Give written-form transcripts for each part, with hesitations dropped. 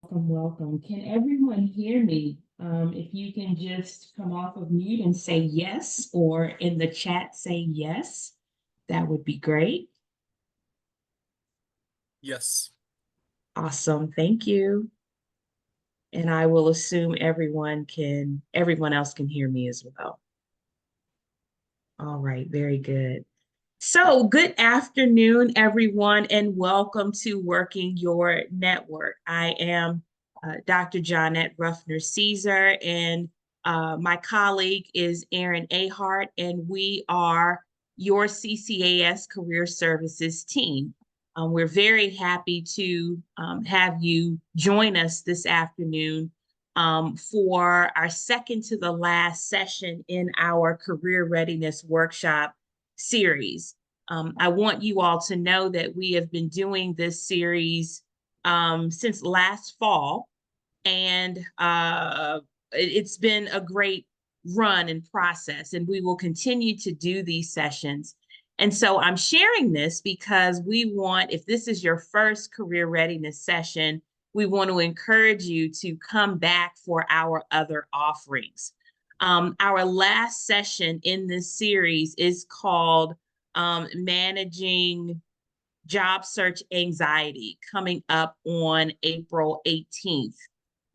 Welcome, welcome. Can everyone hear me? If you can just come off of mute and say yes, or in the chat say yes, that would be great. Yes. Awesome, thank you. And I will assume everyone else can hear me as well. All right, very good. So, good afternoon, everyone, and welcome to Working Your Network. I am Dr. Johnette Ruffner Caesar, and my colleague is Erin Ahart, and we are your CCAS Career Services team. We're very happy to have you join us this afternoon for our second to the last session in our Career Readiness Workshop series. I want you all to know that we have been doing this series since last fall, and it's been a great run and process, and we will continue to do these sessions. And so I'm sharing this because we want, if this is your first career readiness session, we want to encourage you to come back for our other offerings. Our last session in this series is called Managing Job Search Anxiety, coming up on April 18th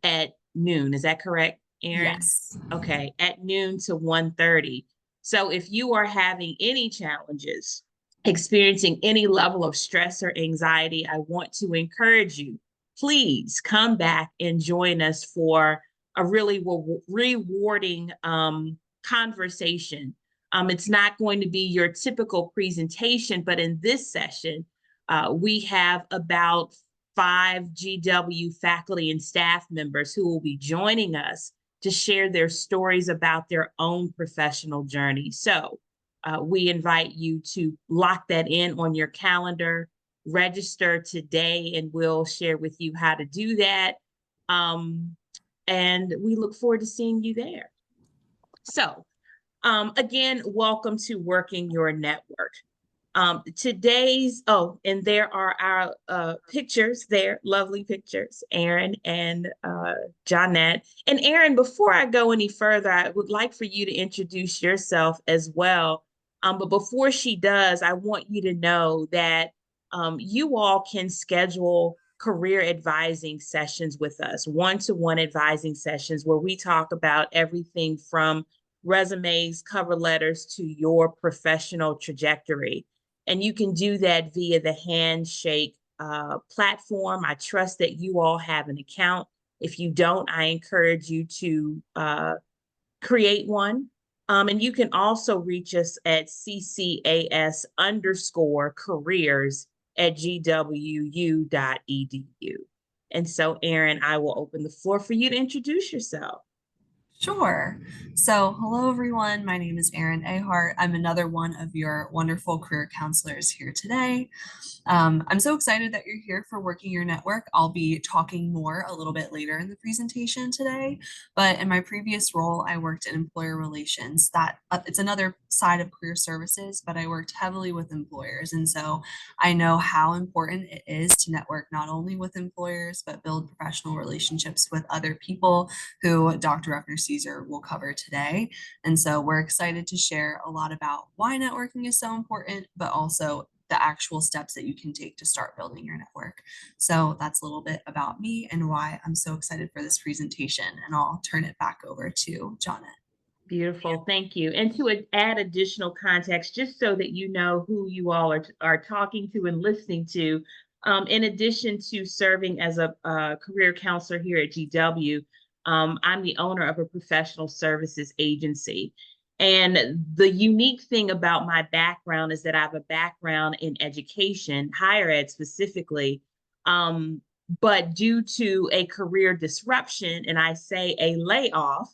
at noon. Is that correct, Erin? Yes. Okay, at noon to 1:30. So if you are having any challenges, experiencing any level of stress or anxiety, I want to encourage you, please come back and join us for a really rewarding conversation. It's not going to be your typical presentation, but in this session, we have about 5 GW faculty and staff members who will be joining us to share their stories about their own professional journey. So we invite you to lock that in on your calendar, register today, and we'll share with you how to do that. And we look forward to seeing you there. So again, welcome to Working Your Network. And there are our pictures there, lovely pictures, Erin and Johnette. And Erin, before I go any further, I would like for you to introduce yourself as well. But before she does, I want you to know that you all can schedule career advising sessions with us, one-to-one advising sessions where we talk about everything from resumes, cover letters to your professional trajectory. And you can do that via the Handshake platform. I trust that you all have an account. If you don't, I encourage you to create one. And you can also reach us at ccas_careers@gwu.edu. And so, Erin, I will open the floor for you to introduce yourself. Sure. So, hello everyone. My name is Erin Ahart. I'm another one of your wonderful career counselors here today. I'm so excited that you're here for Working Your Network. I'll be talking more a little bit later in the presentation today, but in my previous role, I worked in employer relations. It's another side of career services, but I worked heavily with employers. And so I know how important it is to network not only with employers, but build professional relationships with other people who Dr. Ruffner Caesar will cover today. And so we're excited to share a lot about why networking is so important, but also the actual steps that you can take to start building your network. So that's a little bit about me and why I'm so excited for this presentation. And I'll turn it back over to Janet. Beautiful, thank you. And to add additional context, just so that you know who you all are talking to and listening to, in addition to serving as a career counselor here at GW, I'm the owner of a professional services agency. And the unique thing about my background is that I have a background in education, higher ed specifically, but due to a career disruption, and I say a layoff,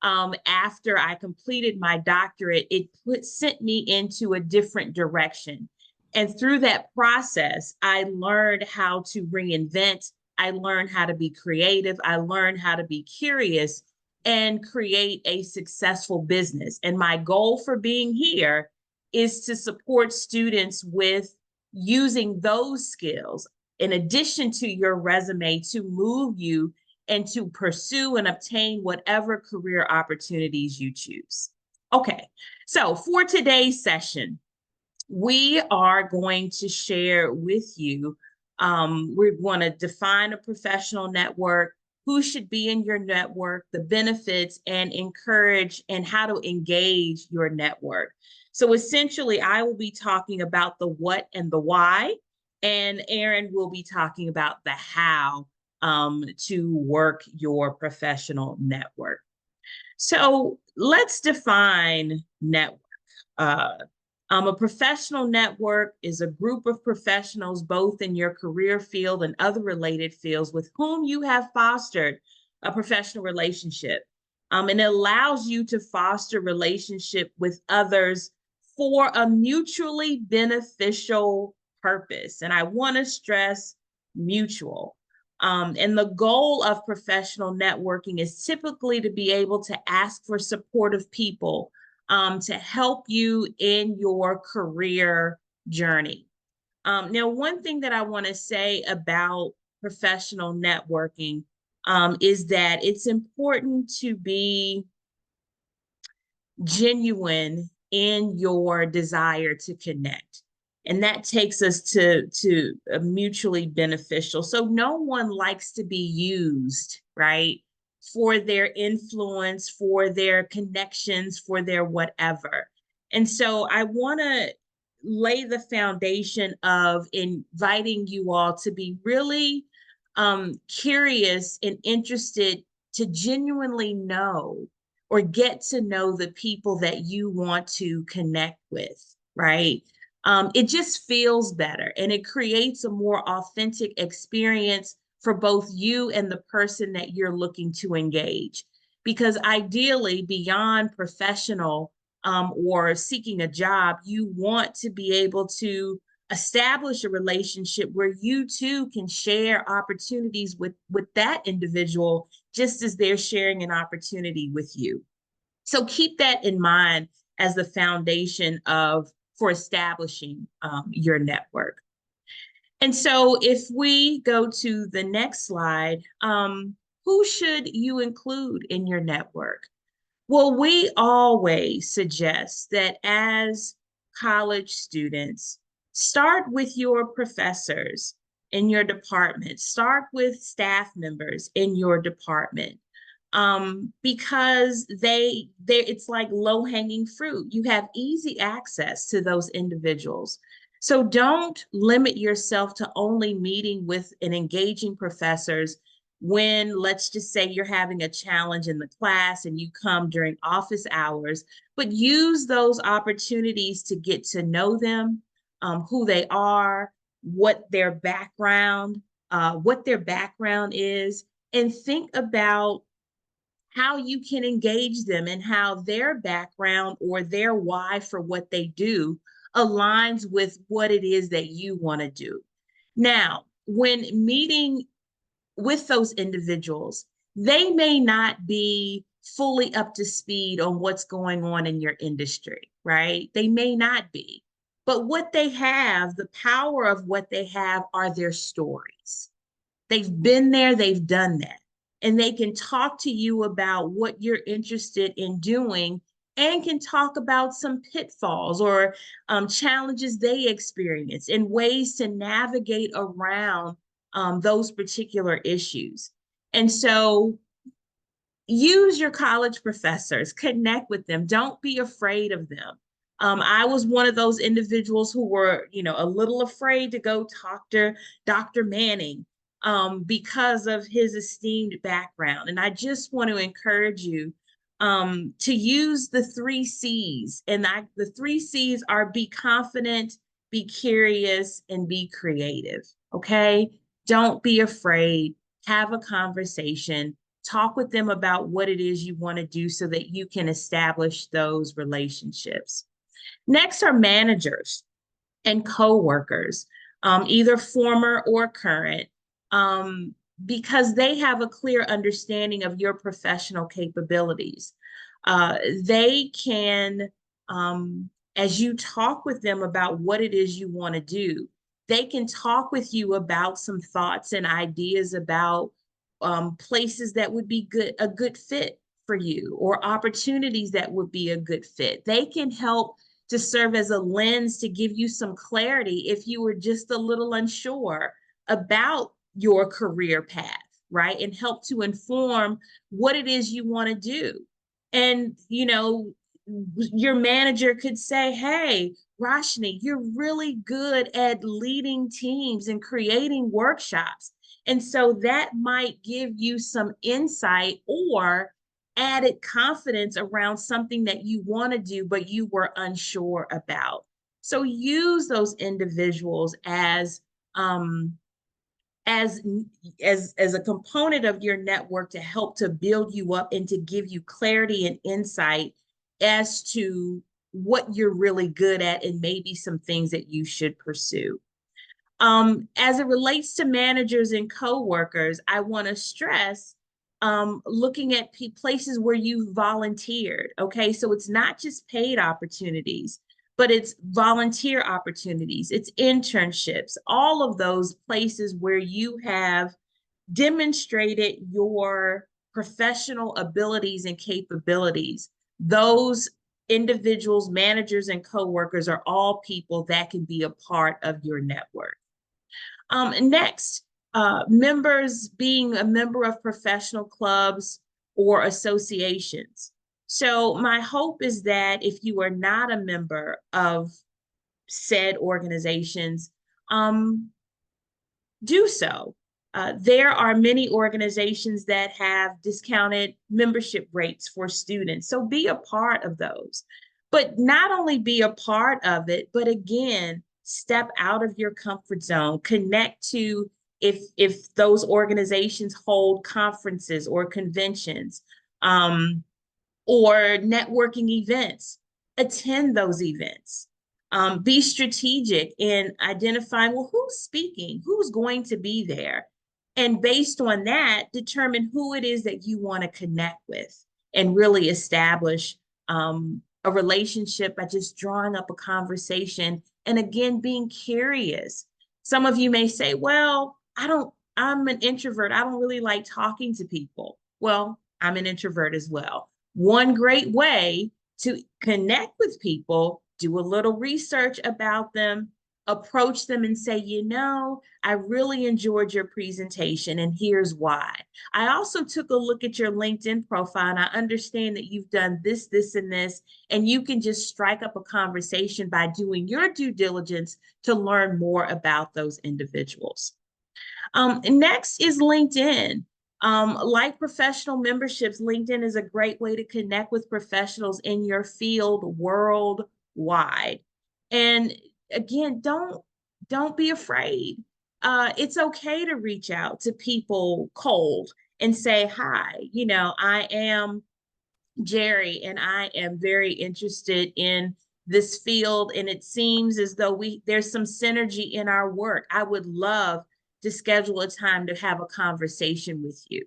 after I completed my doctorate, it sent me into a different direction. And through that process, I learned how to reinvent. I learned how to be creative. I learned how to be curious and create a successful business. And my goal for being here is to support students with using those skills in addition to your resume to move you and to pursue and obtain whatever career opportunities you choose. Okay, so for today's session, we are going to share with you. We want to define a professional network, who should be in your network, the benefits, and encourage and how to engage your network. So essentially, I will be talking about the what and the why, and Aaron will be talking about the how to work your professional network. So let's define network. Uh, a professional network is a group of professionals, both in your career field and other related fields, with whom you have fostered a professional relationship. And it allows you to foster relationship with others for a mutually beneficial purpose. And I want to stress mutual. And the goal of professional networking is typically to be able to ask for supportive people to help you in your career journey. Now, one thing that I want to say about professional networking is that it's important to be genuine in your desire to connect. And that takes us to a mutually beneficial. So no one likes to be used, right? For their influence, for their connections, for their whatever. And so I want to lay the foundation of inviting you all to be really curious and interested to genuinely know or get to know the people that you want to connect with, right? It just feels better and it creates a more authentic experience for both you and the person that you're looking to engage. Because ideally, beyond professional or seeking a job, you want to be able to establish a relationship where you too can share opportunities with that individual just as they're sharing an opportunity with you. So keep that in mind as the foundation of for establishing your network. And so if we go to the next slide, who should you include in your network? Well, we always suggest that as college students, start with your professors in your department, start with staff members in your department. Because they it's like low-hanging fruit. You have easy access to those individuals. So don't limit yourself to only meeting with and engaging professors when, let's just say, you're having a challenge in the class and you come during office hours, but use those opportunities to get to know them, who they are, what their background is, and think about how you can engage them and how their background or their why for what they do aligns with what it is that you want to do. Now, when meeting with those individuals, they may not be fully up to speed on what's going on in your industry, right? They may not be. But what they have, the power of what they have are their stories. They've been there, they've done that. And they can talk to you about what you're interested in doing and can talk about some pitfalls or challenges they experience and ways to navigate around those particular issues. And so use your college professors, connect with them. Don't be afraid of them. I was one of those individuals who were, a little afraid to go talk to Dr. Manning because of his esteemed background. And I just want to encourage you to use the 3 C's. And the 3 C's are be confident, be curious, and be creative. Okay? Don't be afraid. Have a conversation. Talk with them about what it is you want to do so that you can establish those relationships. Next are managers and coworkers, either former or current, because they have a clear understanding of your professional capabilities. They can, as you talk with them about what it is you want to do, They can talk with you about some thoughts and ideas about places that would be a good fit for you, or opportunities that would be a good fit. They can help to serve as a lens to give you some clarity if you were just a little unsure about your career path, right? And help to inform what it is you want to do. And, your manager could say, hey, Roshni, you're really good at leading teams and creating workshops. And so that might give you some insight or added confidence around something that you want to do, but you were unsure about. So use those individuals um, as as a component of your network to help to build you up and to give you clarity and insight as to what you're really good at and maybe some things that you should pursue. As it relates to managers and coworkers, I want to stress looking at places where you've volunteered. Okay, so it's not just paid opportunities, but it's volunteer opportunities, it's internships, all of those places where you have demonstrated your professional abilities and capabilities. Those individuals, managers, and coworkers are all people that can be a part of your network. Next, members being a member of professional clubs or associations. So my hope is that if you are not a member of said organizations, um, do so. There are many organizations that have discounted membership rates for students, so be a part of those. But not only be a part of it, but again, step out of your comfort zone, connect to if those organizations hold conferences or conventions, or networking events, attend those events. Be strategic in identifying, well, who's speaking, who's going to be there. And based on that, determine who it is that you want to connect with and really establish a relationship by just drawing up a conversation. And again, being curious. Some of you may say, well, I'm an introvert. I don't really like talking to people. Well, I'm an introvert as well. One great way to connect with people, do a little research about them, approach them and say, I really enjoyed your presentation and here's why. I also took a look at your LinkedIn profile and I understand that you've done this, this, and this, and you can just strike up a conversation by doing your due diligence to learn more about those individuals. Next is LinkedIn. Like professional memberships, LinkedIn is a great way to connect with professionals in your field worldwide. And again, don't be afraid. It's okay to reach out to people cold and say, hi, I am Jerry, and I am very interested in this field, and it seems as though there's some synergy in our work. I would love to schedule a time to have a conversation with you.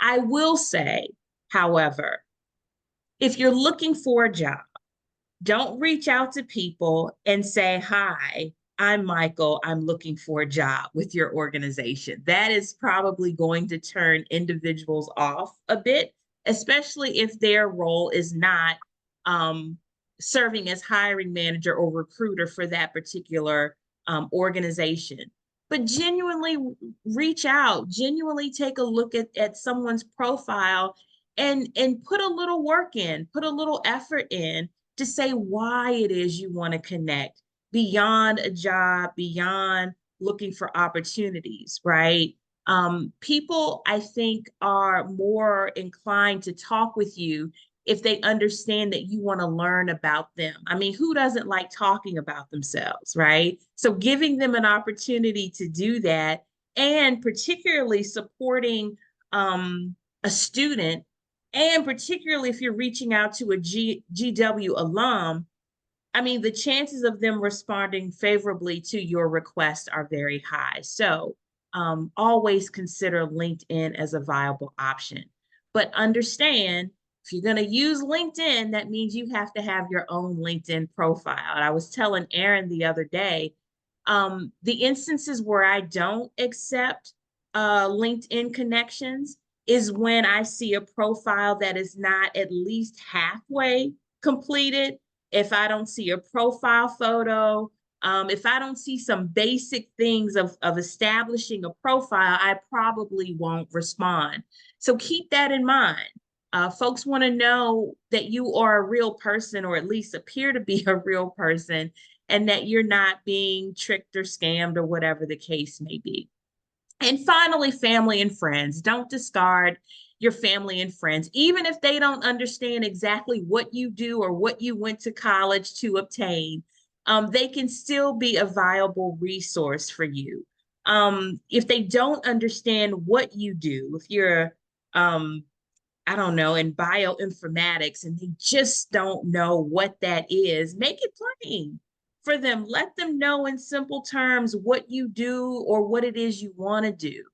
I will say, however, if you're looking for a job, don't reach out to people and say, hi, I'm Michael, I'm looking for a job with your organization. That is probably going to turn individuals off a bit, especially if their role is not um, serving as hiring manager or recruiter for that particular organization. But genuinely reach out, genuinely take a look at someone's profile and put a little work in, put a little effort in to say why it is you want to connect beyond a job, beyond looking for opportunities, right? People, I think, are more inclined to talk with you if they understand that you want to learn about them. I mean, who doesn't like talking about themselves, right? So giving them an opportunity to do that, and particularly supporting a student, and particularly if you're reaching out to a GW alum, I mean, the chances of them responding favorably to your request are very high. So always consider LinkedIn as a viable option. But understand, if you're going to use LinkedIn, that means you have to have your own LinkedIn profile. And I was telling Aaron the other day, The instances where I don't accept LinkedIn connections is when I see a profile that is not at least halfway completed. If I don't see a profile photo, if I don't see some basic things of establishing a profile, I probably won't respond. So keep that in mind. Folks want to know that you are a real person, or at least appear to be a real person, and that you're not being tricked or scammed or whatever the case may be. And finally, family and friends. Don't discard your family and friends, even if they don't understand exactly what you do or what you went to college to obtain. They can still be a viable resource for you. If they don't understand what you do, if you're um, I don't know, in bioinformatics and they just don't know what that is, make it plain for them. Let them know in simple terms what you do or what it is you want to do,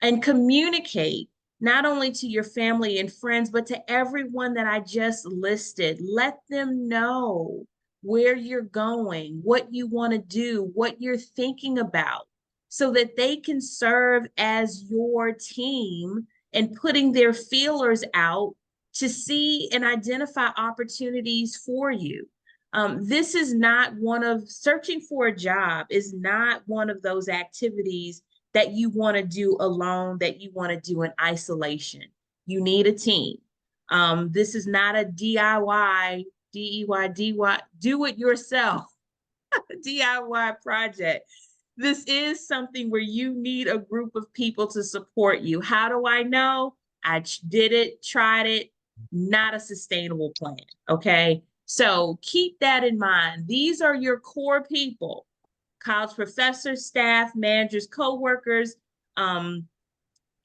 and communicate not only to your family and friends, but to everyone that I just listed. Let them know where you're going, what you want to do, what you're thinking about, so that they can serve as your team and putting their feelers out to see and identify opportunities for you. This is not one of searching for a job, is not one of those activities that you want to do alone, that you want to do in isolation. You need a team. This is not a DIY, DEY, do it yourself DIY project. This is something where you need a group of people to support you. How do I know? I did it, tried it, not a sustainable plan. Okay. So keep that in mind. These are your core people: college professors, staff, managers, coworkers, um,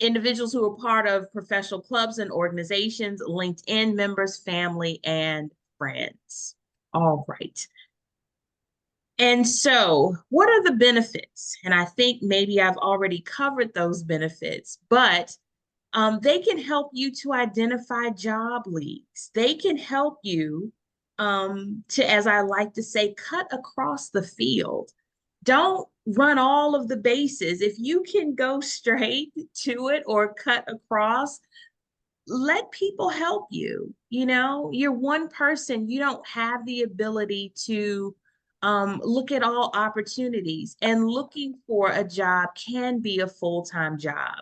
individuals who are part of professional clubs and organizations, LinkedIn members, family, and friends. All right. And so, what are the benefits? And I think maybe I've already covered those benefits, but they can help you to identify job leads. They can help you to, as I like to say, cut across the field. Don't run all of the bases. If you can go straight to it or cut across, let people help you. You know, you're one person, you don't have the ability to look at all opportunities, and looking for a job can be a full-time job,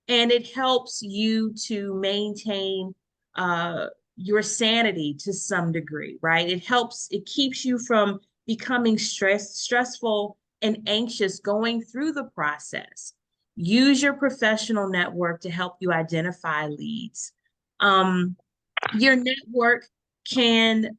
and it helps you to maintain uh, your sanity to some degree, right? It keeps you from becoming stressful and anxious going through the process. Use your professional network to help you identify leads. Um, your network can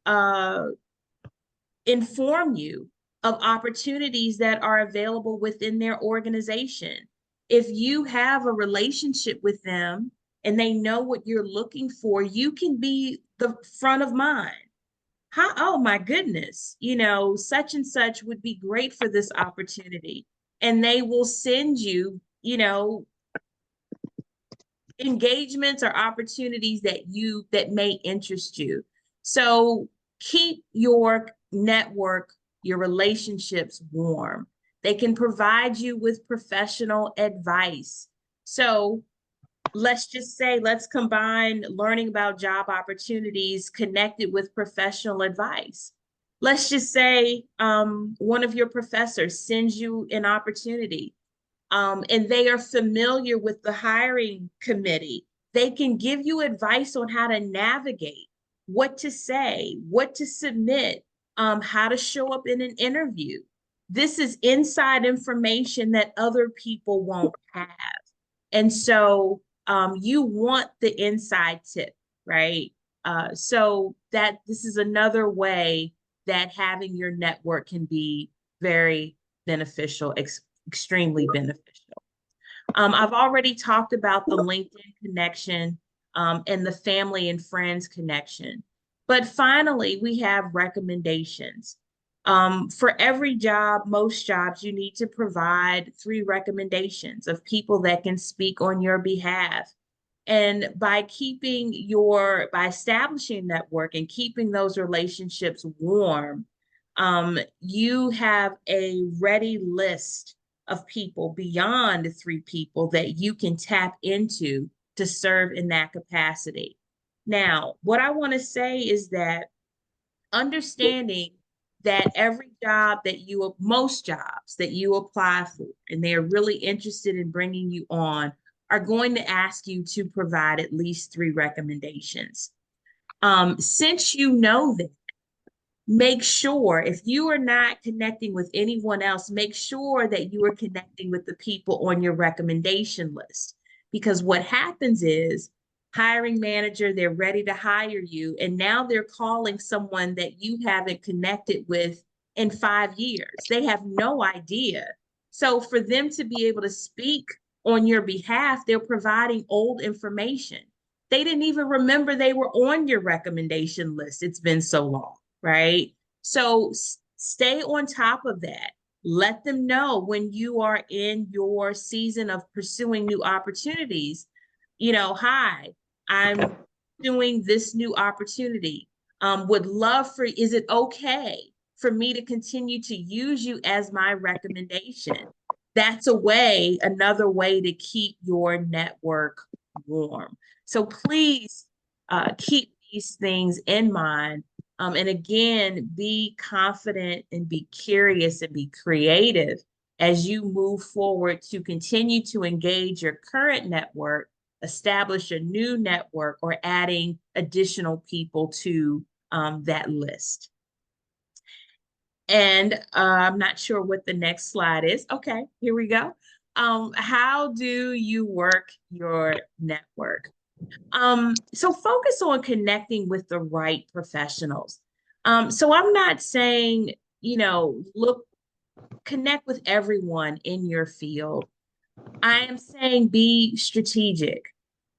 inform you of opportunities that are available within their organization. If you have a relationship with them and they know what you're looking for, you can be the front of mind. How, oh my goodness, you know, such and such would be great for this opportunity. And they will send you, you know, engagements or opportunities that may interest you. So keep your network, your relationships warm. They can provide you with professional advice. So let's just say, let's combine learning about job opportunities connected with professional advice. Let's just say one of your professors sends you an opportunity, and they are familiar with the hiring committee. They can give you advice on how to navigate, what to say, what to submit, how to show up in an interview. This is inside information that other people won't have. And so you want the inside tip, right? So that this is another way that having your network can be very beneficial, extremely beneficial. I've already talked about the LinkedIn connection and the family and friends connection. But finally, we have recommendations. For every job, most jobs, you need to provide 3 recommendations of people that can speak on your behalf. And by establishing network and keeping those relationships warm, You have a ready list of people beyond 3 people that you can tap into to serve in that capacity. Now, what I want to say is that understanding that every job that you, most jobs that you apply for, and they're really interested in bringing you on, are going to ask you to provide at least 3 recommendations. Since you know that, make sure if you are not connecting with anyone else, make sure that you are connecting with the people on your recommendation list. Because what happens is hiring manager, they're ready to hire you, and now they're calling someone that you haven't connected with in 5 years. They have no idea. So for them to be able to speak on your behalf, they're providing old information. They didn't even remember they were on your recommendation list. It's been so long, right? So stay on top of that. Let them know when you are in your season of pursuing new opportunities. Hi, I'm doing this new opportunity. Would love for, is it okay for me to continue to use you as my recommendation? That's another way to keep your network warm. So please keep these things in mind. And again, be confident and be curious and be creative as you move forward to continue to engage your current network, establish a new network, or adding additional people to that list. And I'm not sure what the next slide is. Okay, here we go. How do you work your network? So focus on connecting with the right professionals. So I'm not saying, look, connect with everyone in your field. I am saying be strategic.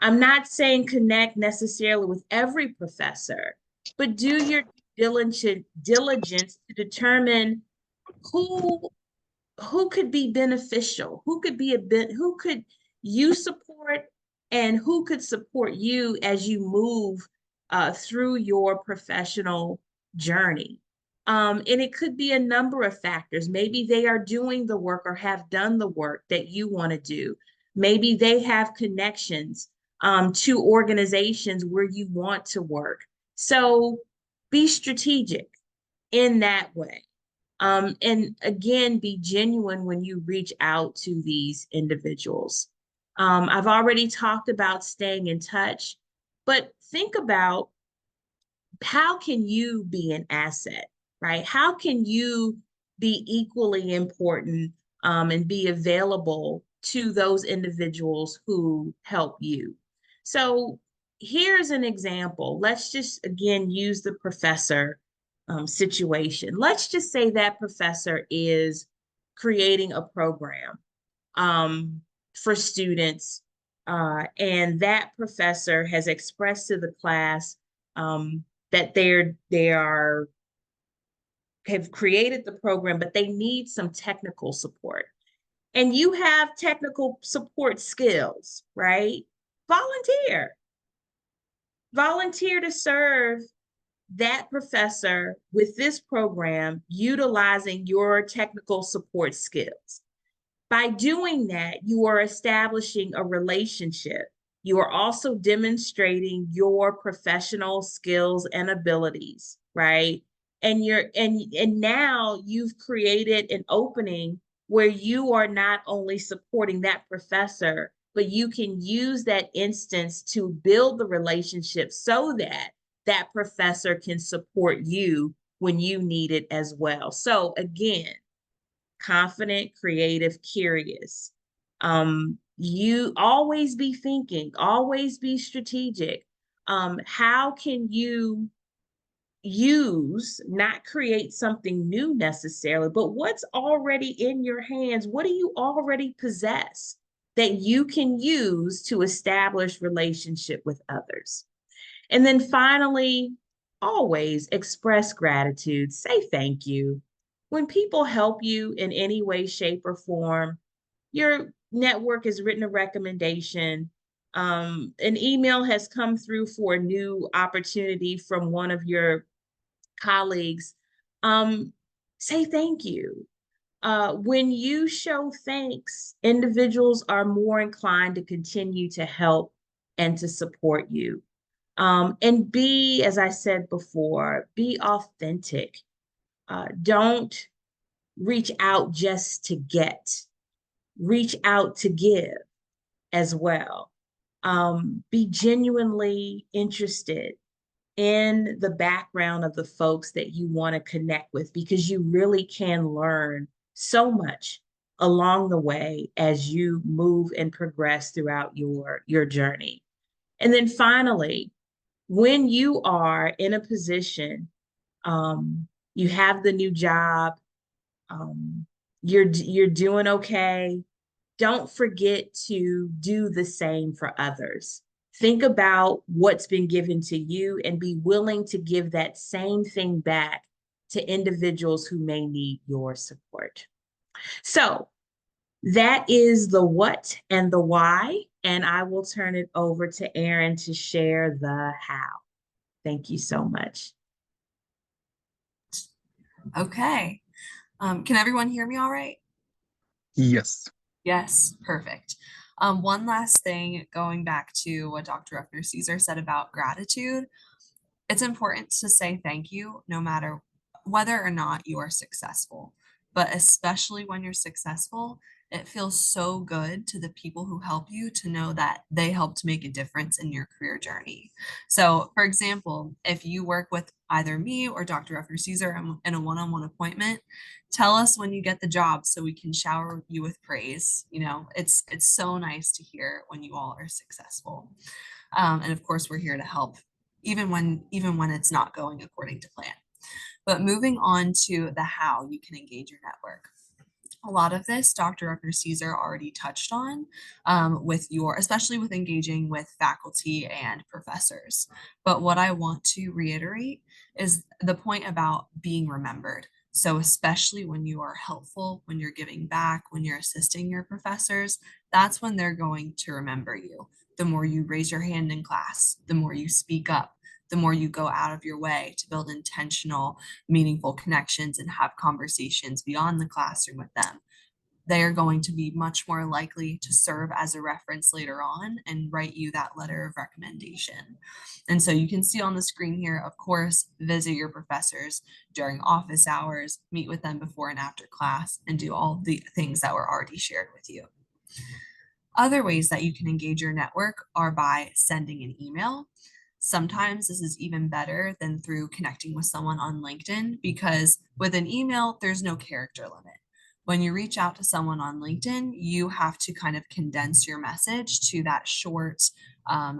I'm not saying connect necessarily with every professor, but do your diligence to determine who who could be beneficial, who could be a bit, who could you support, and who could support you as you move through your professional journey. And it could be a number of factors. Maybe they are doing the work or have done the work that you want to do. Maybe they have connections to organizations where you want to work. So be strategic in that way. And again, be genuine when you reach out to these individuals. I've already talked about staying in touch, but think about how can you be an asset, right? How can you be equally important and be available to those individuals who help you? So here's an example. Let's just again use the professor situation. Let's just say that professor is creating a program for students, and that professor has expressed to the class that they are have created the program, but they need some technical support. And you have technical support skills, right? Volunteer. Volunteer to serve that professor with this program utilizing your technical support skills. By doing that, you are establishing a relationship. You are also demonstrating your professional skills and abilities, right? And now you've created an opening where you are not only supporting that professor, but you can use that instance to build the relationship so that that professor can support you when you need it as well. So again, confident, creative, curious. You always be thinking, always be strategic. How can you use, not create something new necessarily, but what's already in your hands? What do you already possess that you can use to establish relationship with others? And then finally, always express gratitude. Say thank you. When people help you in any way, shape, or form, your network has written a recommendation. An email has come through for a new opportunity from one of your colleagues. say thank you. When you show thanks, individuals are more inclined to continue to help and to support you. And be, as I said before, be authentic. Don't reach out just to get, reach out to give as well. Be genuinely interested in the background of the folks that you want to connect with because you really can learn so much along the way as you move and progress throughout your journey. And then finally, when you are in a position, you have the new job, um, you're doing okay, don't forget to do the same for others. Think about what's been given to you and be willing to give that same thing back to individuals who may need your support. So that is the what and the why. And I will turn it over to Erin to share the how. Thank you so much. Okay. Can everyone hear me all right? Yes. Yes, perfect. One last thing, going back to what Dr. Ruffner Caesar said about gratitude, it's important to say thank you no matter whether or not you are successful. But especially when you're successful, it feels so good to the people who help you to know that they helped make a difference in your career journey. So, for example, if you work with either me or Dr. Ruffner Caesar in a one-on-one appointment, tell us when you get the job so we can shower you with praise. You know, it's so nice to hear when you all are successful. And of course, we're here to help even when it's not going according to plan. But moving on to the how you can engage your network. A lot of this Dr. Rucker Caesar already touched on with especially with engaging with faculty and professors. But what I want to reiterate is the point about being remembered. So especially when you are helpful, when you're giving back, when you're assisting your professors, that's when they're going to remember you. The more you raise your hand in class, the more you speak up, the more you go out of your way to build intentional, meaningful connections and have conversations beyond the classroom with them, they are going to be much more likely to serve as a reference later on and write you that letter of recommendation. And so you can see on the screen here, of course, visit your professors during office hours, meet with them before and after class, and do all the things that were already shared with you. Other ways that you can engage your network are by sending an email. Sometimes this is even better than through connecting with someone on LinkedIn because with an email, there's no character limit. When you reach out to someone on LinkedIn, you have to kind of condense your message to that short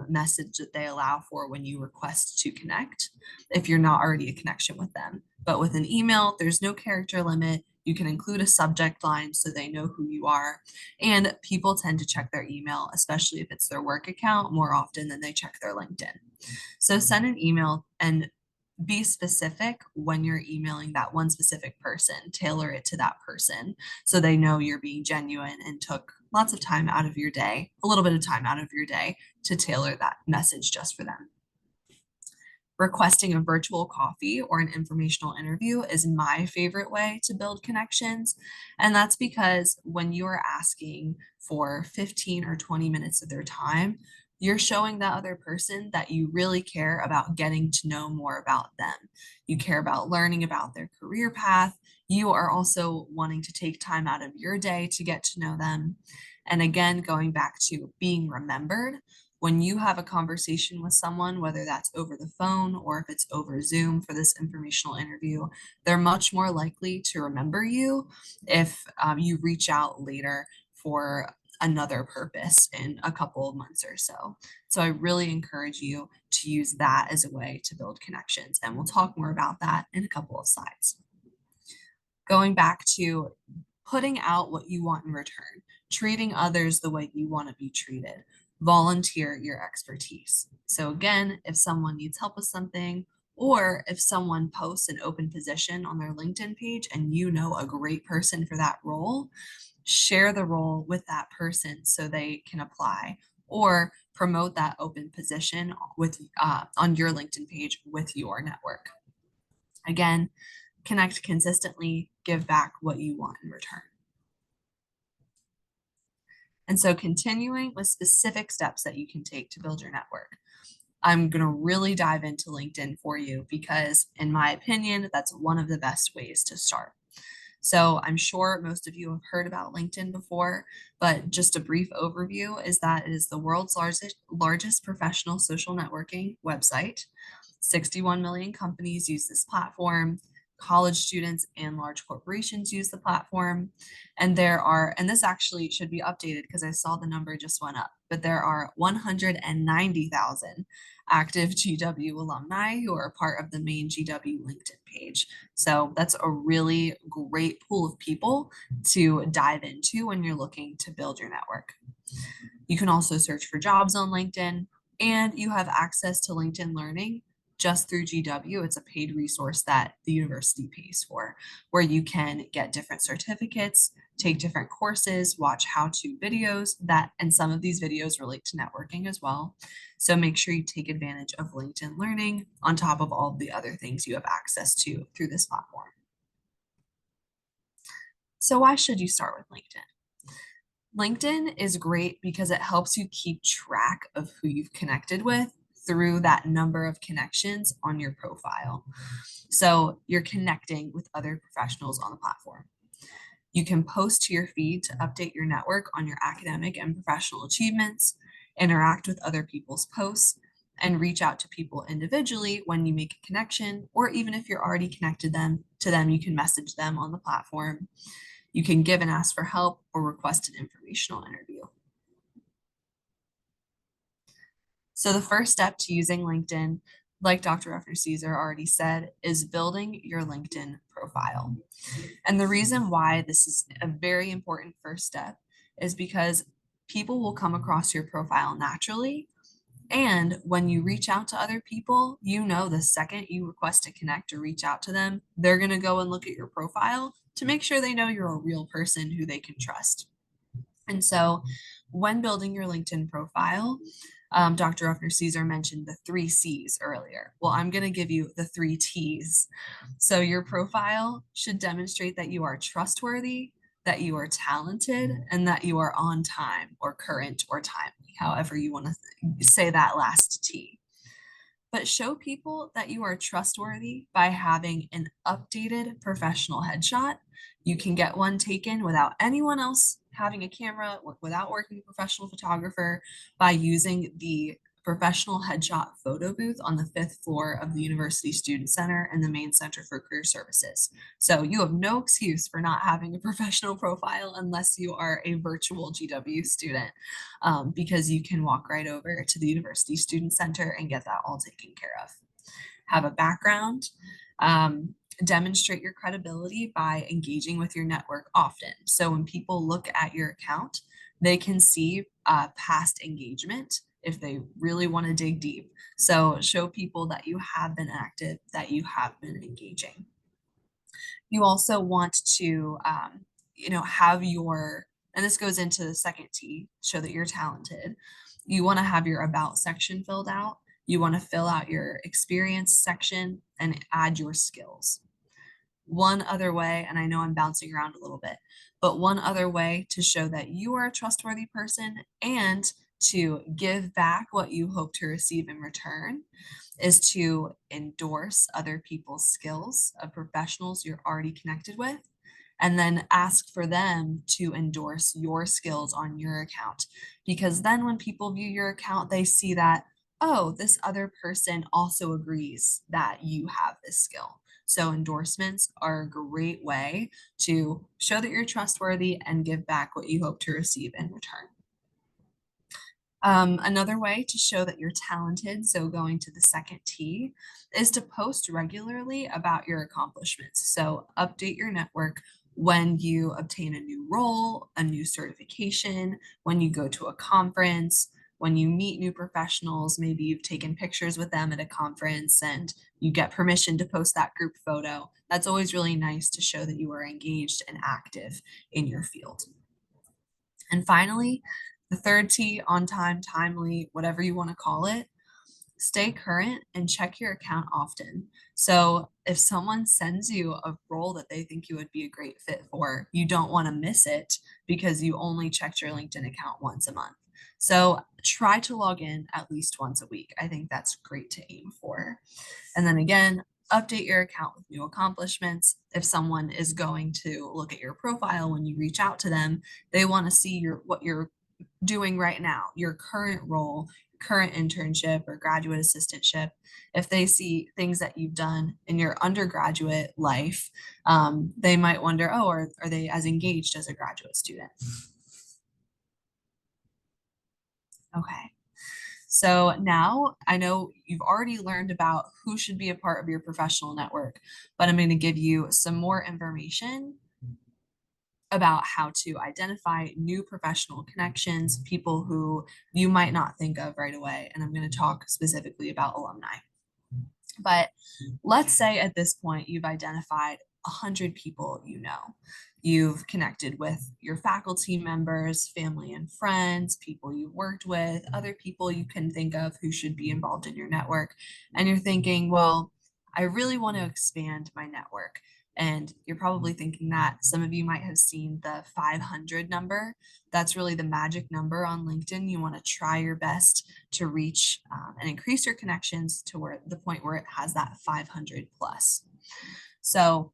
message that they allow for when you request to connect, if you're not already a connection with them. But with an email, there's no character limit. You can include a subject line so they know who you are. And people tend to check their email, especially if it's their work account, more often than they check their LinkedIn. So send an email and be specific when you're emailing that one specific person, tailor it to that person so they know you're being genuine and took lots of time out of your day, a little bit of time out of your day to tailor that message just for them. Requesting a virtual coffee or an informational interview is my favorite way to build connections. And that's because when you are asking for 15 or 20 minutes of their time, you're showing that other person that you really care about getting to know more about them. You care about learning about their career path. You are also wanting to take time out of your day to get to know them. And again, going back to being remembered, when you have a conversation with someone, whether that's over the phone or if it's over Zoom for this informational interview, they're much more likely to remember you if you reach out later for another purpose in a couple of months or so. So I really encourage you to use that as a way to build connections. And we'll talk more about that in a couple of slides. Going back to putting out what you want in return, treating others the way you want to be treated, volunteer your expertise. So again, if someone needs help with something, or if someone posts an open position on their LinkedIn page and you know a great person for that role, share the role with that person so they can apply, or promote that open position with on your LinkedIn page with your network. Again, connect consistently, give back what you want in return. And so continuing with specific steps that you can take to build your network. I'm going to really dive into LinkedIn for you because, in my opinion, that's one of the best ways to start. So I'm sure most of you have heard about LinkedIn before, but just a brief overview is that it is the world's largest professional social networking website. 61 million companies use this platform. College students and large corporations use the platform. And this actually should be updated because I saw the number just went up, but there are 190,000 active GW alumni who are part of the main GW LinkedIn page. So that's a really great pool of people to dive into when you're looking to build your network. You can also search for jobs on LinkedIn, and you have access to LinkedIn Learning just through GW. It's a paid resource that the university pays for, where you can get different certificates, take different courses, watch how-to videos and some of these videos relate to networking as well. So make sure you take advantage of LinkedIn Learning on top of all of the other things you have access to through this platform. So why should you start with LinkedIn? LinkedIn is great because it helps you keep track of who you've connected with through that number of connections on your profile. So you're connecting with other professionals on the platform. You can post to your feed to update your network on your academic and professional achievements, interact with other people's posts, and reach out to people individually when you make a connection, or even if you're already connected to them, you can message them on the platform. You can give and ask for help or request an informational interview. So the first step to using LinkedIn, like Dr. Ruffner Caesar already said, is building your LinkedIn profile. And the reason why this is a very important first step is because people will come across your profile naturally. And when you reach out to other people, you know the second you request to connect or reach out to them, they're going to go and look at your profile to make sure they know you're a real person who they can trust. And so when building your LinkedIn profile, Dr. Ruffner Caesar mentioned the 3 C's earlier. Well, I'm going to give you the 3 T's. So your profile should demonstrate that you are trustworthy, that you are talented, and that you are on time or current or timely, however you want to say that last T. But show people that you are trustworthy by having an updated professional headshot. You can get one taken without anyone else having a camera, without working with a professional photographer, by using the professional headshot photo booth on the 5th floor of the University Student Center and the main Center for Career Services. So you have no excuse for not having a professional profile unless you are a virtual GW student, because you can walk right over to the University Student Center and get that all taken care of. Have a background. Demonstrate your credibility by engaging with your network often. So when people look at your account, they can see past engagement if they really want to dig deep. So show people that you have been active, that you have been engaging. You also want to, have and this goes into the second T, show that you're talented. You want to have your about section filled out. You want to fill out your experience section and add your skills. One other way, and I know I'm bouncing around a little bit, but one other way to show that you are a trustworthy person and to give back what you hope to receive in return is to endorse other people's skills of professionals you're already connected with, and then ask for them to endorse your skills on your account. Because then when people view your account, they see that, oh, this other person also agrees that you have this skill. So endorsements are a great way to show that you're trustworthy and give back what you hope to receive in return. Another way to show that you're talented, so going to the second T, is to post regularly about your accomplishments. So update your network when you obtain a new role, a new certification, when you go to a conference, when you meet new professionals. Maybe you've taken pictures with them at a conference and you get permission to post that group photo. That's always really nice to show that you are engaged and active in your field. And finally, the third T, on time, timely, whatever you want to call it, Stay current and check your account often. So if someone sends you a role that they think you would be a great fit for, you don't want to miss it because you only checked your LinkedIn account once a month. So try to log in at least once a week. I think that's great to aim for. And then again, update your account with new accomplishments. If someone is going to look at your profile when you reach out to them, they want to see what you're doing right now, your current role, current internship or graduate assistantship. If they see things that you've done in your undergraduate life, they might wonder, oh, are they as engaged as a graduate student? Okay. So now I know you've already learned about who should be a part of your professional network, but I'm going to give you some more information about how to identify new professional connections, people who you might not think of right away. And I'm going to talk specifically about alumni. But let's say at this point you've identified 100 people you know. You've connected with your faculty members, family and friends, people you've worked with, other people you can think of who should be involved in your network. And you're thinking, well, I really want to expand my network. And you're probably thinking that some of you might have seen the 500 number. That's really the magic number on LinkedIn. You want to try your best to reach and increase your connections to where the point where it has that 500 plus. So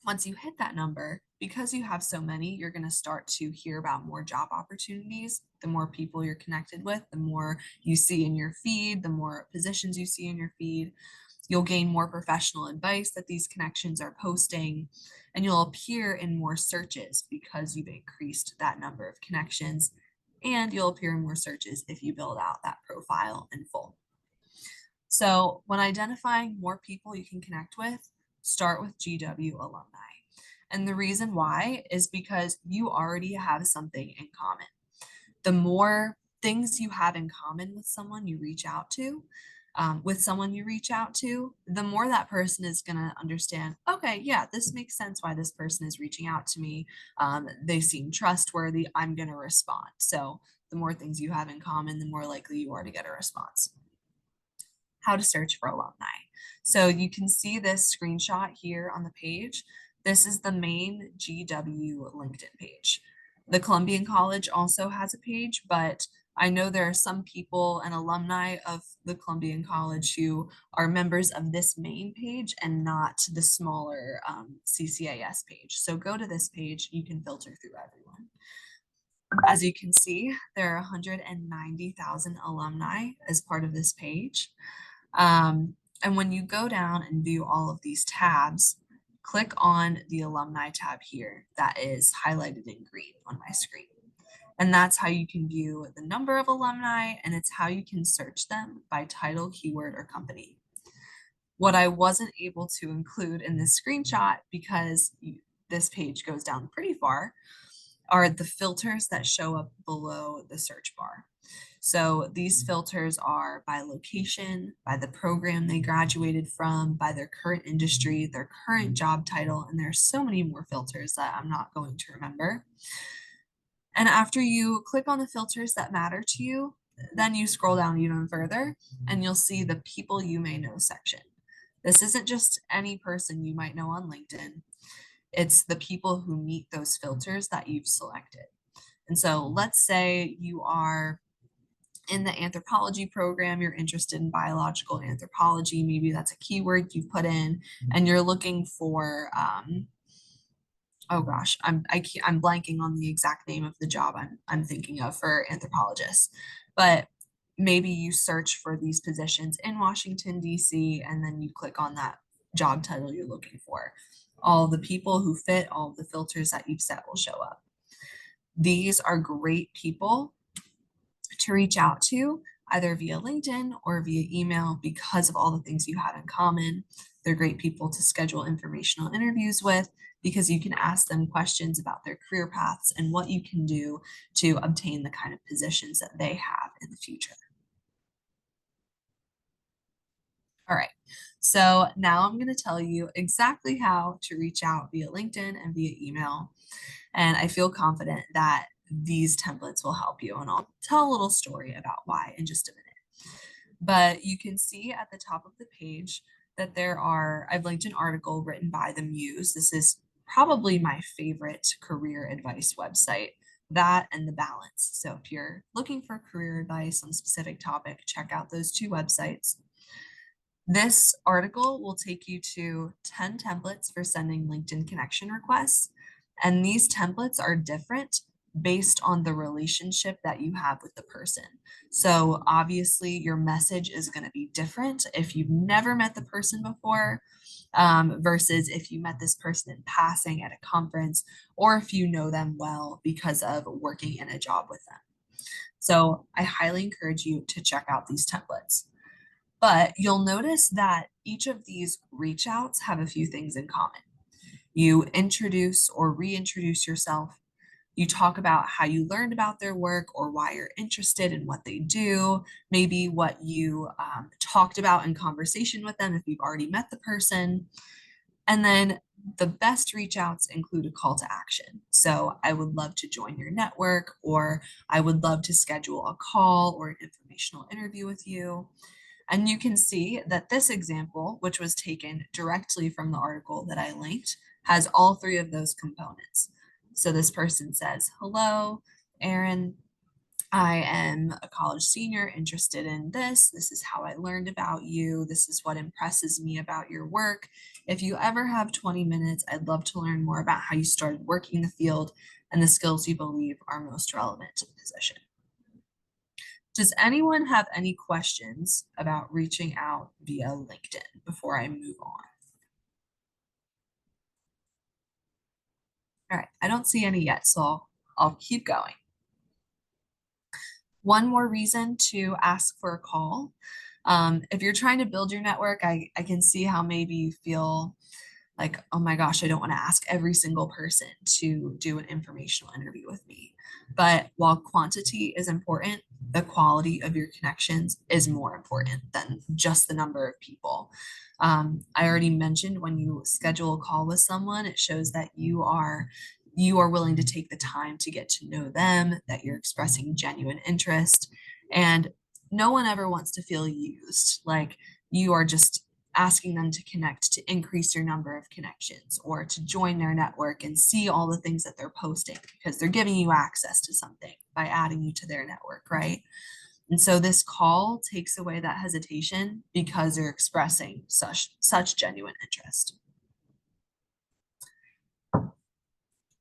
once you hit that number, because you have so many, you're going to start to hear about more job opportunities. The more people you're connected with, the more you see in your feed, the more positions you see in your feed. You'll gain more professional advice that these connections are posting, and you'll appear in more searches because you've increased that number of connections, and you'll appear in more searches if you build out that profile in full. So when identifying more people you can connect with, start with GW alumni. And the reason why is because you already have something in common. The more things you have in common with someone you reach out to, the more that person is going to understand, okay, yeah, this makes sense why this person is reaching out to me. They seem trustworthy. I'm going to respond. So the more things you have in common, the more likely you are to get a response. How to search for alumni. So you can see this screenshot here on the page. This is the main GW LinkedIn page. The Columbian College also has a page, but I know there are some people and alumni of the Columbian College who are members of this main page and not the smaller CCAS page. So go to this page, you can filter through everyone. As you can see, there are 190,000 alumni as part of this page. And when you go down and view all of these tabs, click on the alumni tab here that is highlighted in green on my screen. And that's how you can view the number of alumni, and it's how you can search them by title, keyword, or company. What I wasn't able to include in this screenshot, because this page goes down pretty far, are the filters that show up below the search bar. So these filters are by location, by the program they graduated from, by their current industry, their current job title, and there's so many more filters that I'm not going to remember. And after you click on the filters that matter to you, then you scroll down even further and you'll see the people you may know section. This isn't just any person you might know on LinkedIn. It's the people who meet those filters that you've selected. And so let's say you are in the anthropology program, you're interested in biological anthropology, maybe that's a keyword you've put in, and you're looking for, oh gosh, I'm blanking on the exact name of the job I'm thinking of for anthropologists, but maybe you search for these positions in Washington, D.C., and then you click on that job title you're looking for. All the people who fit all the filters that you've set will show up. These are great people to reach out to either via LinkedIn or via email because of all the things you have in common. They're great people to schedule informational interviews with because you can ask them questions about their career paths and what you can do to obtain the kind of positions that they have in the future. All right, so now I'm going to tell you exactly how to reach out via LinkedIn and via email. And I feel confident that these templates will help you. And I'll tell a little story about why in just a minute. But you can see at the top of the page that I've linked an article written by the Muse. This is probably my favorite career advice website, that and The Balance. So if you're looking for career advice on a specific topic, check out those two websites. This article will take you to 10 templates for sending LinkedIn connection requests. And these templates are different based on the relationship that you have with the person. So obviously your message is going to be different if you've never met the person before versus if you met this person in passing at a conference or if you know them well because of working in a job with them. So I highly encourage you to check out these templates. But you'll notice that each of these reach outs have a few things in common. You introduce or reintroduce yourself. You talk about how you learned about their work or why you're interested in what they do, maybe what you talked about in conversation with them if you've already met the person. And then the best reach outs include a call to action. So I would love to join your network, or I would love to schedule a call or an informational interview with you. And you can see that this example, which was taken directly from the article that I linked, has all three of those components. So this person says, hello, Aaron, I am a college senior interested in this. This is how I learned about you. This is what impresses me about your work. If you ever have 20 minutes, I'd love to learn more about how you started working the field and the skills you believe are most relevant to the position. Does anyone have any questions about reaching out via LinkedIn before I move on? All right, I don't see any yet, so I'll keep going. One more reason to ask for a call. If you're trying to build your network, I can see how maybe you feel like, oh my gosh, I don't want to ask every single person to do an informational interview with me. But while quantity is important, the quality of your connections is more important than just the number of people. I already mentioned when you schedule a call with someone, it shows that you are willing to take the time to get to know them, that you're expressing genuine interest, and no one ever wants to feel used. Like you are just asking them to connect to increase your number of connections or to join their network and see all the things that they're posting because they're giving you access to something by adding you to their network, right? And so this call takes away that hesitation because you're expressing such genuine interest.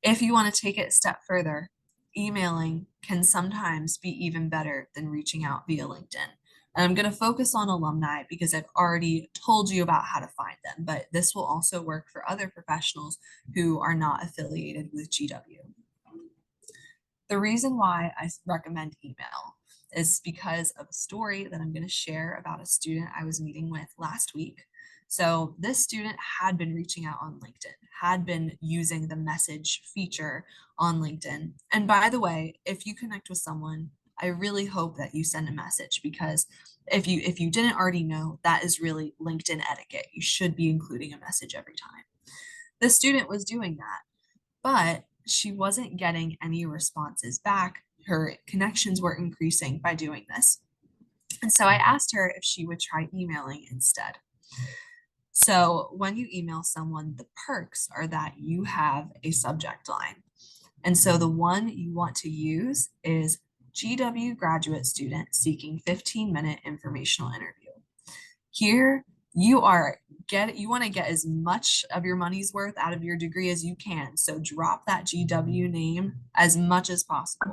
If you want to take it a step further, emailing can sometimes be even better than reaching out via LinkedIn. And I'm going to focus on alumni because I've already told you about how to find them, but this will also work for other professionals who are not affiliated with GW. The reason why I recommend email is because of a story that I'm going to share about a student I was meeting with last week. So this student had been reaching out on LinkedIn, had been using the message feature on LinkedIn. And by the way, if you connect with someone, I really hope that you send a message because if you didn't already know, that is really LinkedIn etiquette. You should be including a message every time. The student was doing that, but she wasn't getting any responses back. Her connections were increasing by doing this. And so I asked her if she would try emailing instead. So when you email someone, the perks are that you have a subject line. And so the one you want to use is GW graduate student seeking 15-minute informational interview. Here you want to get as much of your money's worth out of your degree as you can. So drop that GW name as much as possible.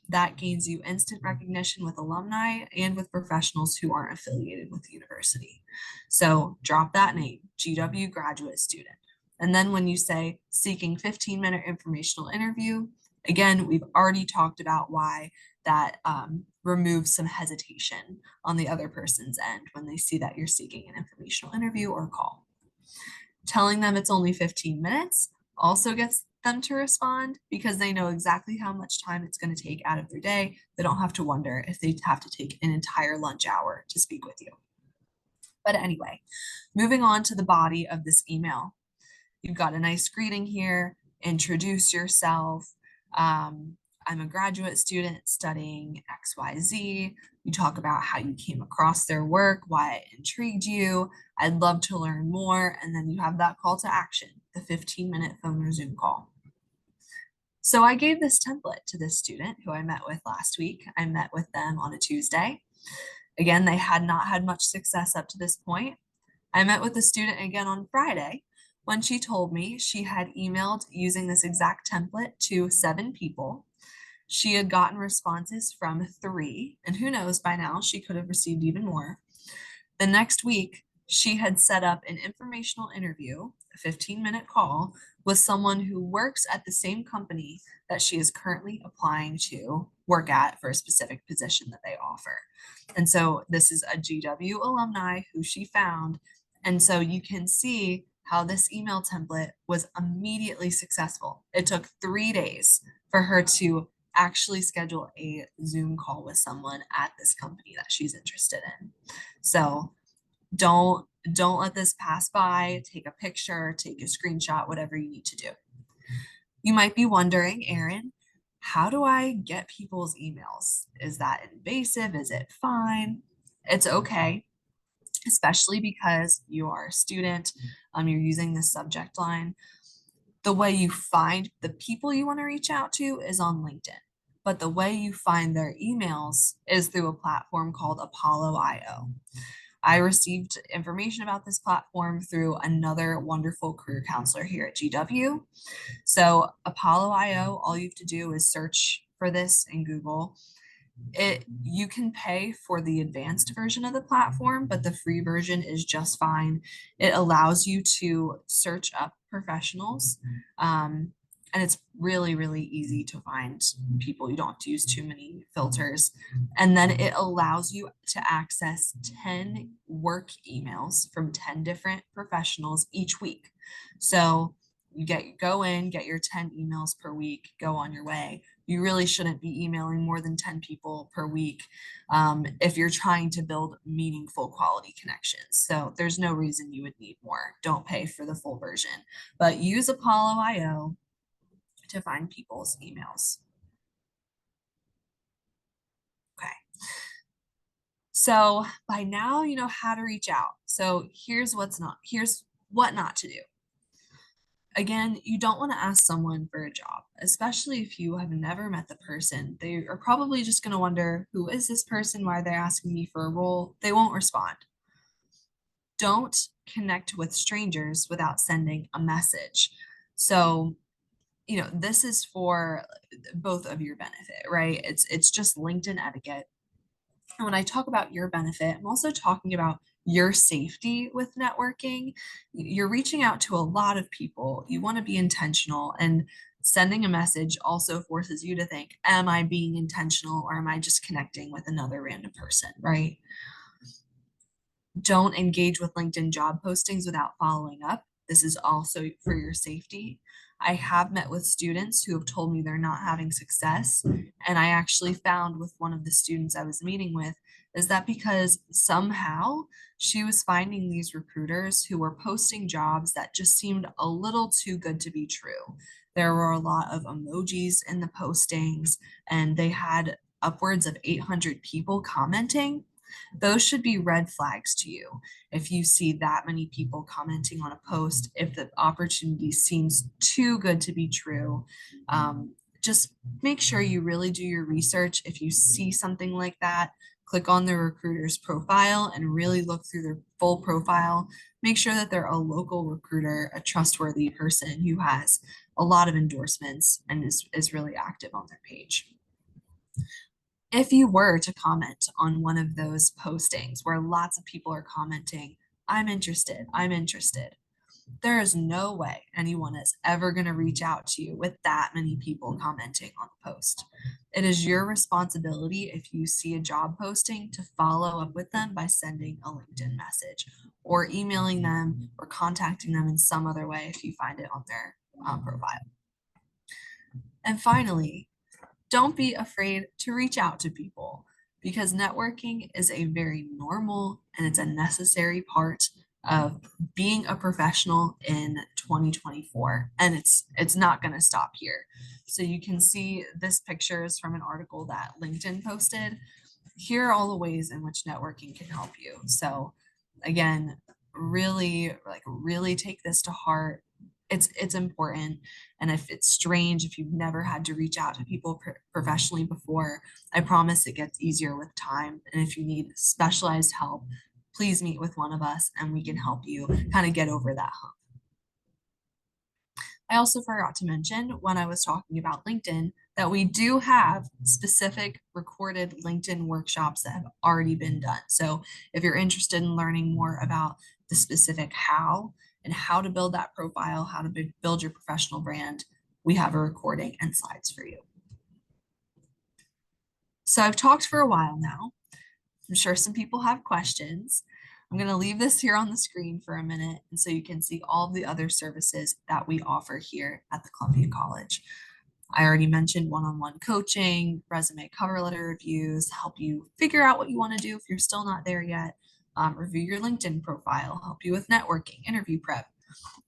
That gains you instant recognition with alumni and with professionals who aren't affiliated with the university. So drop that name, GW graduate student. And then when you say seeking 15-minute informational interview, again, we've already talked about why that removes some hesitation on the other person's end when they see that you're seeking an informational interview or call. Telling them it's only 15 minutes also gets them to respond because they know exactly how much time it's going to take out of their day. They don't have to wonder if they have to take an entire lunch hour to speak with you. But anyway, moving on to the body of this email. You've got a nice greeting here, introduce yourself. I'm a graduate student studying XYZ. You talk about how you came across their work, why it intrigued you. I'd love to learn more. And then you have that call to action, the 15-minute phone or Zoom call. So I gave this template to this student who I met with last week. I met with them on a Tuesday. Again, they had not had much success up to this point. I met with the student again on Friday when she told me she had emailed using this exact template to 7 people. She had gotten responses from 3, and who knows, by now she could have received even more. The next week, she had set up an informational interview, a 15-minute call, with someone who works at the same company that she is currently applying to work at for a specific position that they offer. And so this is a GW alumni who she found. And so you can see how this email template was immediately successful. It took 3 days for her to actually schedule a Zoom call with someone at this company that she's interested in. So don't let this pass by. Take a picture, take a screenshot, whatever you need to do. You might be wondering, Erin, how do I get people's emails? Is that invasive? Is it fine? It's okay, especially because you are a student. You're using this subject line. The way you find the people you want to reach out to is on LinkedIn, but the way you find their emails is through a platform called Apollo.io. I received information about this platform through another wonderful career counselor here at GW. So Apollo.io, all you have to do is search for this in Google. You can pay for the advanced version of the platform, but the free version is just fine. It allows you to search up professionals. And it's really, really easy to find people. You don't have to use too many filters. And then it allows you to access 10 work emails from 10 different professionals each week. So you go in, get your 10 emails per week, go on your way. You really shouldn't be emailing more than 10 people per week if you're trying to build meaningful quality connections. So there's no reason you would need more. Don't pay for the full version, but use Apollo.io to find people's emails. Okay. So by now you know how to reach out. So here's what not to do. Again, you don't want to ask someone for a job, especially if you have never met the person. They are probably just going to wonder, who is this person? Why are they asking me for a role? They won't respond. Don't connect with strangers without sending a message. So this is for both of your benefit, right? It's just LinkedIn etiquette. And when I talk about your benefit, I'm also talking about your safety with networking. You're reaching out to a lot of people. You want to be intentional, and sending a message also forces you to think, am I being intentional, or am I just connecting with another random person, right? Don't engage with LinkedIn job postings without following up. This is also for your safety. I have met with students who have told me they're not having success. And I actually found with one of the students I was meeting with is that because somehow she was finding these recruiters who were posting jobs that just seemed a little too good to be true. There were a lot of emojis in the postings, and they had upwards of 800 people commenting. Those should be red flags to you. If you see that many people commenting on a post, if the opportunity seems too good to be true, just make sure you really do your research. If you see something like that, click on the recruiter's profile and really look through their full profile. Make sure that they're a local recruiter, a trustworthy person who has a lot of endorsements and is really active on their page. If you were to comment on one of those postings where lots of people are commenting, I'm interested, there is no way anyone is ever going to reach out to you with that many people commenting on the post. It is your responsibility, if you see a job posting, to follow up with them by sending a LinkedIn message or emailing them or contacting them in some other way if you find it on their profile. And finally, don't be afraid to reach out to people, because networking is a very normal and it's a necessary part of being a professional in 2024, and it's not going to stop here. So you can see this picture is from an article that LinkedIn posted. here are all the ways in which networking can help you. So again, really take this to heart. It's important. And if it's strange, if you've never had to reach out to people professionally before, I promise it gets easier with time. And if you need specialized help, please meet with one of us and we can help you kind of get over that hump. I also forgot to mention when I was talking about LinkedIn that we do have specific recorded LinkedIn workshops that have already been done. So if you're interested in learning more about the specific how and how to build that profile, how to build your professional brand, we have a recording and slides for you. So I've talked for a while now. I'm sure some people have questions. I'm going to leave this here on the screen for a minute, and so you can see all of the other services that we offer here at the Columbia College. I already mentioned one-on-one coaching, resume cover letter reviews, help you figure out what you want to do if you're still not there yet, review your LinkedIn profile, help you with networking, interview prep.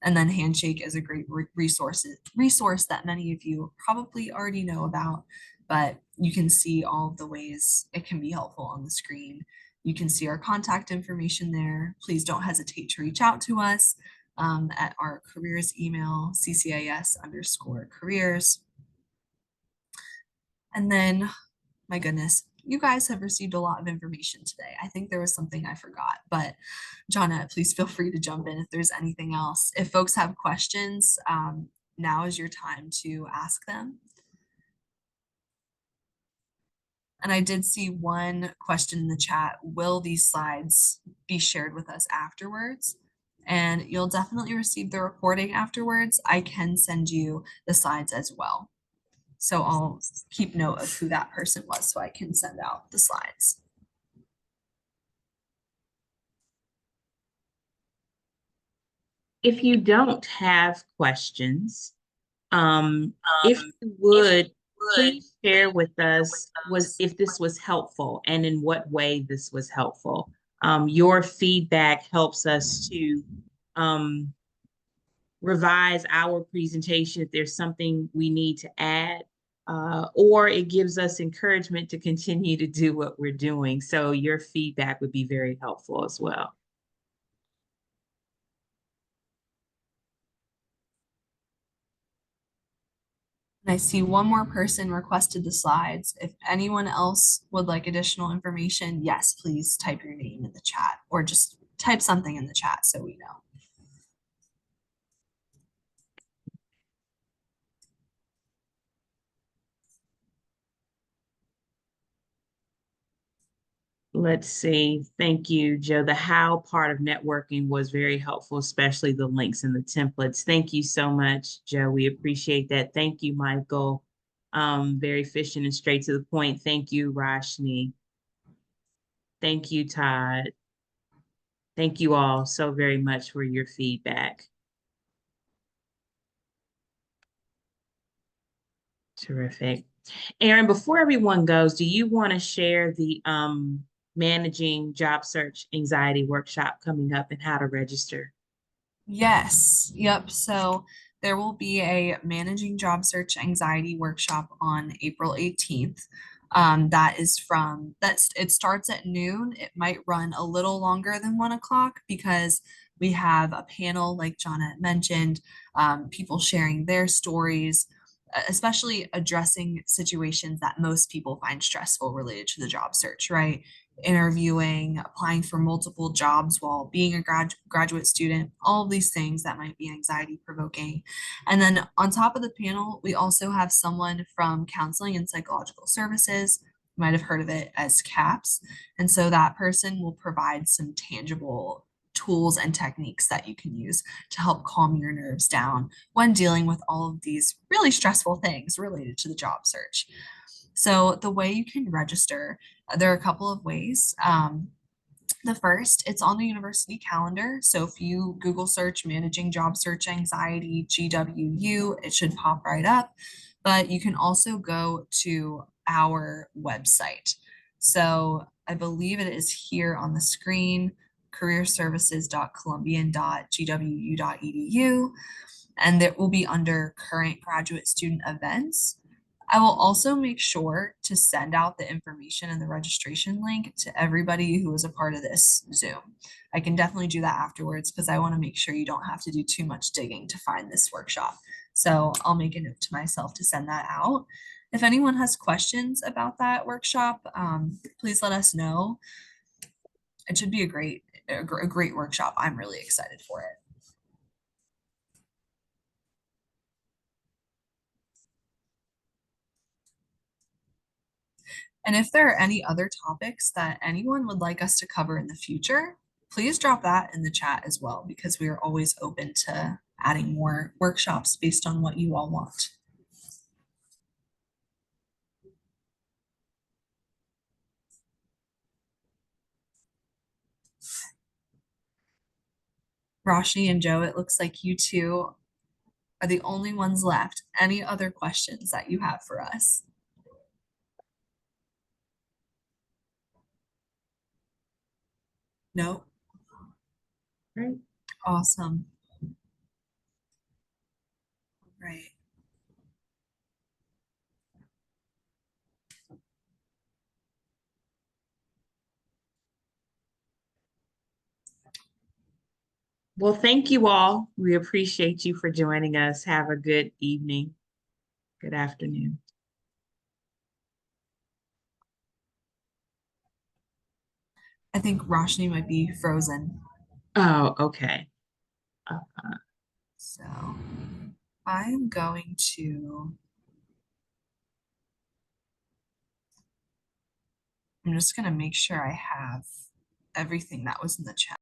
And then Handshake is a great resource that many of you probably already know about, but you can see all of the ways it can be helpful on the screen. You can see our contact information there. Please don't hesitate to reach out to us at our careers email, ccis_careers. And then, my goodness, you guys have received a lot of information today. I think there was something I forgot, but Jonna, please feel free to jump in if there's anything else. If folks have questions, now is your time to ask them. And I did see one question in the chat. Will these slides be shared with us afterwards? And you'll definitely receive the recording afterwards. I can send you the slides as well. So I'll keep note of who that person was so I can send out the slides. If you don't have questions, if you would, please share with us if this was helpful and in what way this was helpful. Your feedback helps us to revise our presentation if there's something we need to add, or it gives us encouragement to continue to do what we're doing. So your feedback would be very helpful as well. And I see one more person requested the slides. If anyone else would like additional information, yes, please type your name in the chat or just type something in the chat so we know. Let's see. Thank you, Joe. The how part of networking was very helpful, especially the links and the templates. Thank you so much, Joe. We appreciate that. Thank you, Michael. Very efficient and straight to the point. Thank you, Rashni. Thank you, Todd. Thank you all so very much for your feedback. Terrific. Erin, before everyone goes, do you want to share the managing job search anxiety workshop coming up and how to register? Yes, yep. So there will be a managing job search anxiety workshop on April 18th. It starts at noon. It might run a little longer than 1 o'clock because we have a panel, like Jonna had mentioned, people sharing their stories, especially addressing situations that most people find stressful related to the job search, right? Interviewing, applying for multiple jobs while being a graduate student, all of these things that might be anxiety provoking. And then on top of the panel, we also have someone from Counseling and Psychological Services. You might have heard of it as CAPS. And so that person will provide some tangible tools and techniques that you can use to help calm your nerves down when dealing with all of these really stressful things related to the job search. So the way you can register, there are a couple of ways. The first, it's on the university calendar. So if you Google search managing job search anxiety, GWU, it should pop right up. But you can also go to our website. So I believe it is here on the screen, careerservices.columbian.gwu.edu. And it will be under current graduate student events. I will also make sure to send out the information and the registration link to everybody who was a part of this Zoom. I can definitely do that afterwards because I want to make sure you don't have to do too much digging to find this workshop. So I'll make a note to myself to send that out. If anyone has questions about that workshop, please let us know. It should be a great workshop. I'm really excited for it. And if there are any other topics that anyone would like us to cover in the future, please drop that in the chat as well, because we are always open to adding more workshops based on what you all want. Roshni and Joe, it looks like you two are the only ones left. Any other questions that you have for us? No? Right. Awesome. Right. Well, thank you all. We appreciate you for joining us. Have a good evening. Good afternoon. I think Roshni might be frozen. Oh, okay. So I'm going to, I'm just going to make sure I have everything that was in the chat.